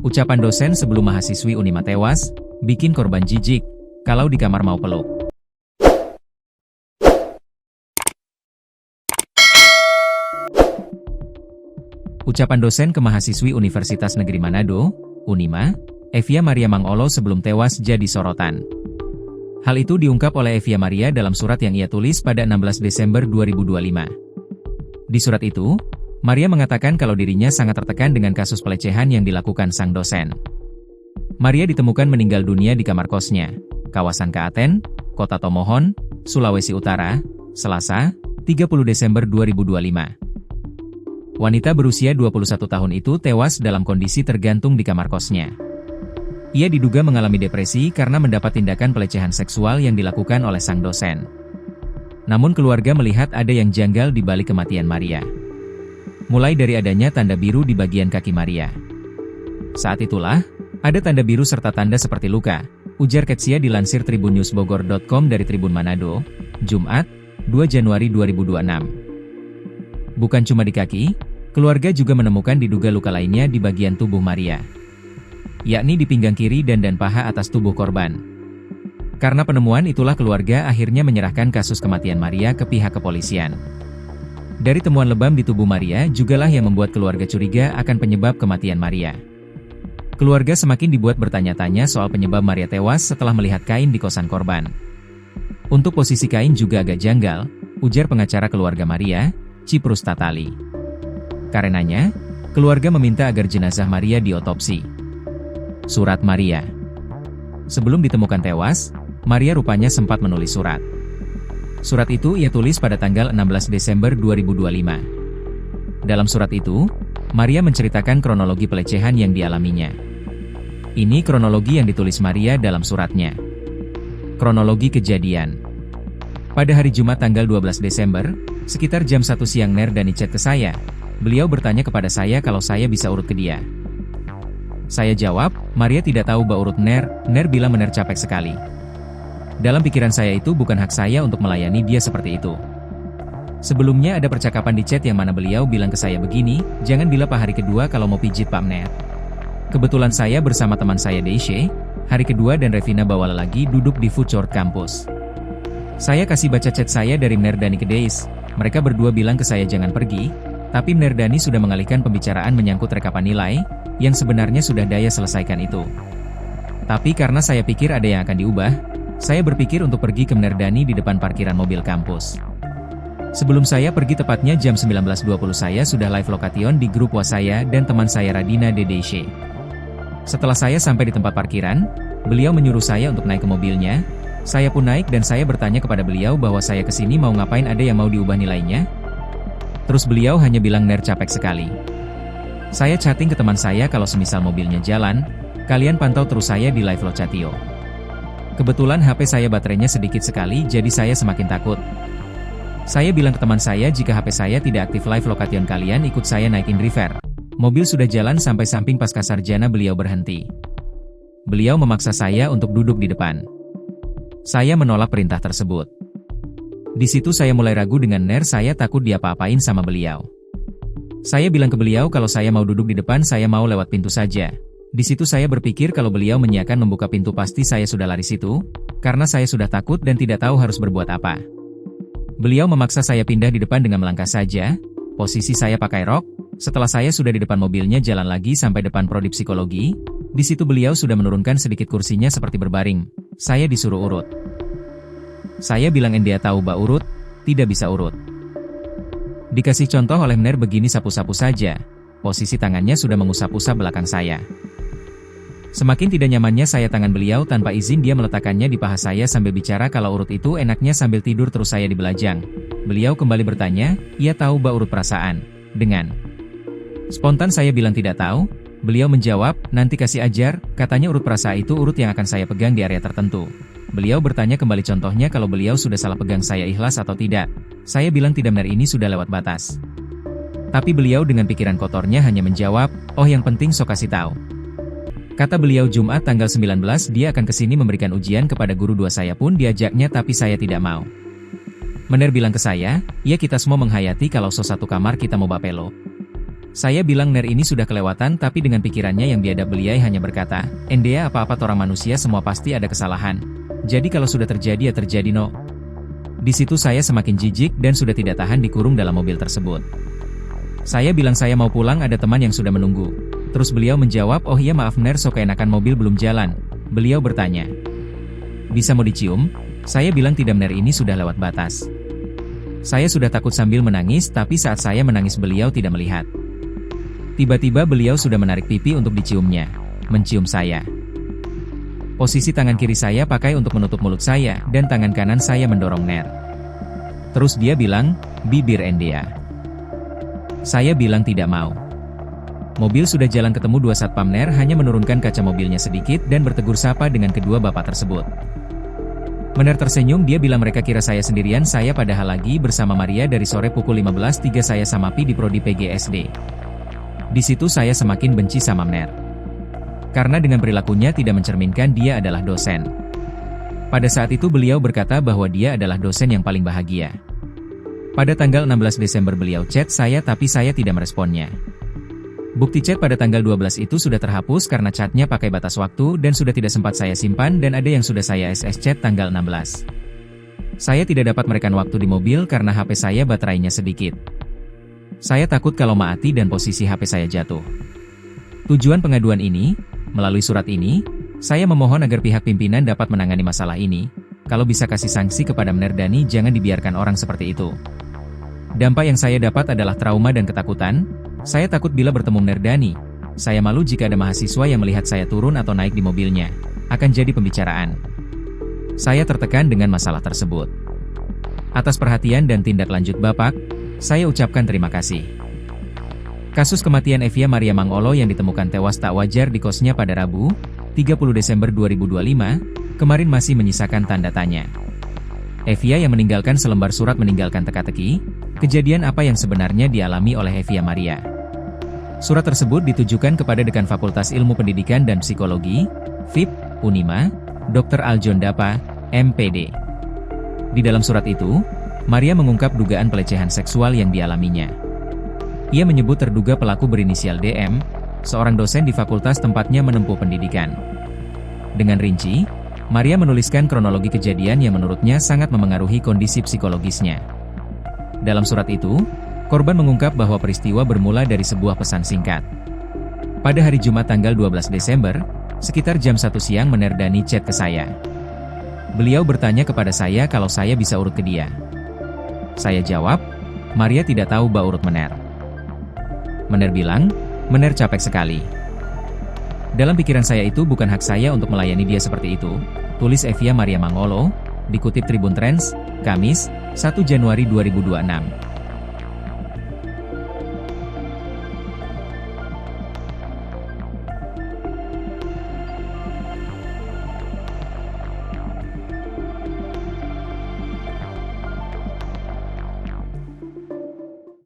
Ucapan dosen sebelum mahasiswi Unima tewas, bikin korban jijik, kalau di kamar mau peluk. Ucapan dosen ke mahasiswi Universitas Negeri Manado, Unima, Evia Maria Mangolo sebelum tewas jadi sorotan. Hal itu diungkap oleh Evia Maria dalam surat yang ia tulis pada 16 Desember 2025. Di surat itu, Maria mengatakan kalau dirinya sangat tertekan dengan kasus pelecehan yang dilakukan sang dosen. Maria ditemukan meninggal dunia di kamar kosnya, kawasan Kaaten, Kota Tomohon, Sulawesi Utara, Selasa, 30 Desember 2025. Wanita berusia 21 tahun itu tewas dalam kondisi tergantung di kamar kosnya. Ia diduga mengalami depresi karena mendapat tindakan pelecehan seksual yang dilakukan oleh sang dosen. Namun keluarga melihat ada yang janggal di balik kematian Maria. Mulai dari adanya tanda biru di bagian kaki Maria. Saat itulah, ada tanda biru serta tanda seperti luka, ujar Ketsia dilansir tribunnewsbogor.com dari Tribun Manado, Jumat, 2 Januari 2026. Bukan cuma di kaki, keluarga juga menemukan diduga luka lainnya di bagian tubuh Maria, yakni di pinggang kiri dan paha atas tubuh korban. Karena penemuan itulah keluarga akhirnya menyerahkan kasus kematian Maria ke pihak kepolisian. Dari temuan lebam di tubuh Maria jugalah yang membuat keluarga curiga akan penyebab kematian Maria. Keluarga semakin dibuat bertanya-tanya soal penyebab Maria tewas setelah melihat kain di kosan korban. Untuk posisi kain juga agak janggal, ujar pengacara keluarga Maria, Ciprus Tatali. Karenanya, keluarga meminta agar jenazah Maria diotopsi. Surat Maria. Sebelum ditemukan tewas, Maria rupanya sempat menulis surat. Surat itu ia tulis pada tanggal 16 Desember 2025. Dalam surat itu, Maria menceritakan kronologi pelecehan yang dialaminya. Ini kronologi yang ditulis Maria dalam suratnya. Kronologi kejadian. Pada hari Jumat tanggal 12 Desember, sekitar jam 1 siang Nerdani chat ke saya. Beliau bertanya kepada saya kalau saya bisa urut ke dia. Saya jawab, Maria tidak tahu urut Ner bilang Ner capek sekali. Dalam pikiran saya itu bukan hak saya untuk melayani dia seperti itu. Sebelumnya ada percakapan di chat yang mana beliau bilang ke saya begini, jangan bila Pak hari kedua kalau mau pijit Pak Ner. Kebetulan saya bersama teman saya Daisy, hari kedua dan Revina bawa lagi duduk di food court kampus. Saya kasih baca chat saya dari Nerdani ke Deis, mereka berdua bilang ke saya jangan pergi, tapi Nerdani sudah mengalihkan pembicaraan menyangkut rekapan nilai, yang sebenarnya sudah daya selesaikan itu. Tapi karena saya pikir ada yang akan diubah, saya berpikir untuk pergi ke Nerdani di depan parkiran mobil kampus. Sebelum saya pergi tepatnya jam 19.20 saya sudah live lokation di grup WhatsApp saya dan teman saya Radina Dedeshe. Setelah saya sampai di tempat parkiran, beliau menyuruh saya untuk naik ke mobilnya, saya pun naik dan saya bertanya kepada beliau bahwa saya kesini mau ngapain, ada yang mau diubah nilainya? Terus beliau hanya bilang Ner capek sekali. Saya chatting ke teman saya kalau semisal mobilnya jalan, kalian pantau terus saya di live lokatio. Kebetulan HP saya baterainya sedikit sekali jadi saya semakin takut. Saya bilang ke teman saya jika HP saya tidak aktif live lokation kalian ikut saya naikin river. Mobil sudah jalan sampai samping pasca sarjana beliau berhenti. Beliau memaksa saya untuk duduk di depan. Saya menolak perintah tersebut. Di situ saya mulai ragu dengan Ner, saya takut diapa-apain sama beliau. Saya bilang ke beliau kalau saya mau duduk di depan, saya mau lewat pintu saja. Di situ saya berpikir kalau beliau menyiapkan membuka pintu pasti saya sudah lari situ, karena saya sudah takut dan tidak tahu harus berbuat apa. Beliau memaksa saya pindah di depan dengan melangkah saja, posisi saya pakai rok, setelah saya sudah di depan mobilnya jalan lagi sampai depan prodi psikologi, di situ beliau sudah menurunkan sedikit kursinya seperti berbaring, saya disuruh urut. Saya bilang dia tahu urut, tidak bisa urut. Dikasih contoh oleh Ner begini sapu-sapu saja, posisi tangannya sudah mengusap-usap belakang saya. Semakin tidak nyamannya saya tangan beliau tanpa izin dia meletakkannya di paha saya sambil bicara kalau urut itu enaknya sambil tidur terus saya dibelajang. Beliau kembali bertanya, ia tahu urut perasaan, dengan spontan saya bilang tidak tahu, beliau menjawab, nanti kasih ajar, katanya urut perasaan itu urut yang akan saya pegang di area tertentu. Beliau bertanya kembali contohnya kalau beliau sudah salah pegang saya ikhlas atau tidak. Saya bilang tidak benar ini sudah lewat batas. Tapi beliau dengan pikiran kotornya hanya menjawab, oh yang penting sok kasih tahu. Kata beliau Jumat tanggal 19 dia akan kesini memberikan ujian kepada guru 2 saya pun diajaknya tapi saya tidak mau. Mener bilang ke saya, ya kita semua menghayati kalau satu kamar kita mau bapelo. Saya bilang Ner ini sudah kelewatan, tapi dengan pikirannya yang biadab beliau hanya berkata, "Endea, apa-apa orang manusia semua pasti ada kesalahan. Jadi kalau sudah terjadi ya terjadi no." Di situ saya semakin jijik dan sudah tidak tahan dikurung dalam mobil tersebut. Saya bilang saya mau pulang, ada teman yang sudah menunggu. Terus beliau menjawab, "Oh iya maaf Ner, sok enakan mobil belum jalan." Beliau bertanya, "Bisa mau dicium?" Saya bilang tidak Ner, ini sudah lewat batas. Saya sudah takut sambil menangis, tapi saat saya menangis beliau tidak melihat. Tiba-tiba beliau sudah menarik pipi untuk diciumnya, mencium saya. Posisi tangan kiri saya pakai untuk menutup mulut saya, dan tangan kanan saya mendorong Ner. Terus dia bilang, "Bibir Endea." Saya bilang tidak mau. Mobil sudah jalan ketemu dua satpam, Ner hanya menurunkan kaca mobilnya sedikit dan bertegur sapa dengan kedua bapak tersebut. Ner tersenyum, dia bilang mereka kira saya sendirian, saya padahal lagi bersama Maria dari sore pukul 15.03 saya sama Pi di Prodi PGSD. Di situ saya semakin benci sama Ner. Karena dengan perilakunya tidak mencerminkan dia adalah dosen. Pada saat itu beliau berkata bahwa dia adalah dosen yang paling bahagia. Pada tanggal 16 Desember beliau chat saya tapi saya tidak meresponnya. Bukti chat pada tanggal 12 itu sudah terhapus karena chatnya pakai batas waktu dan sudah tidak sempat saya simpan, dan ada yang sudah saya SS chat tanggal 16. Saya tidak dapat merekam waktu di mobil karena HP saya baterainya sedikit. Saya takut kalau mati dan posisi HP saya jatuh. Tujuan pengaduan ini, melalui surat ini, saya memohon agar pihak pimpinan dapat menangani masalah ini. Kalau bisa kasih sanksi kepada Ner Dani, jangan dibiarkan orang seperti itu. Dampak yang saya dapat adalah trauma dan ketakutan. Saya takut bila bertemu Ner Dani. Saya malu jika ada mahasiswa yang melihat saya turun atau naik di mobilnya. Akan jadi pembicaraan. Saya tertekan dengan masalah tersebut. Atas perhatian dan tindak lanjut Bapak, saya ucapkan terima kasih. Kasus kematian Evia Maria Mangolo yang ditemukan tewas tak wajar di kosnya pada Rabu, 30 Desember 2025, kemarin masih menyisakan tanda tanya. Evia yang meninggalkan selembar surat meninggalkan teka-teki, kejadian apa yang sebenarnya dialami oleh Evia Maria. Surat tersebut ditujukan kepada Dekan Fakultas Ilmu Pendidikan dan Psikologi, FIP, Unima, Dr. Aljon Dapa, MPD. Di dalam surat itu, Maria mengungkap dugaan pelecehan seksual yang dialaminya. Ia menyebut terduga pelaku berinisial DM, seorang dosen di fakultas tempatnya menempuh pendidikan. Dengan rinci, Maria menuliskan kronologi kejadian yang menurutnya sangat memengaruhi kondisi psikologisnya. Dalam surat itu, korban mengungkap bahwa peristiwa bermula dari sebuah pesan singkat. Pada hari Jumat tanggal 12 Desember, sekitar jam 1 siang Ner Dani chat ke saya. Beliau bertanya kepada saya kalau saya bisa urut ke dia. Saya jawab, Maria tidak tahu urut Ner. Ner bilang, Ner capek sekali. Dalam pikiran saya itu bukan hak saya untuk melayani dia seperti itu, tulis Evia Maria Mangolo, dikutip Tribun Trends, Kamis, 1 Januari 2026.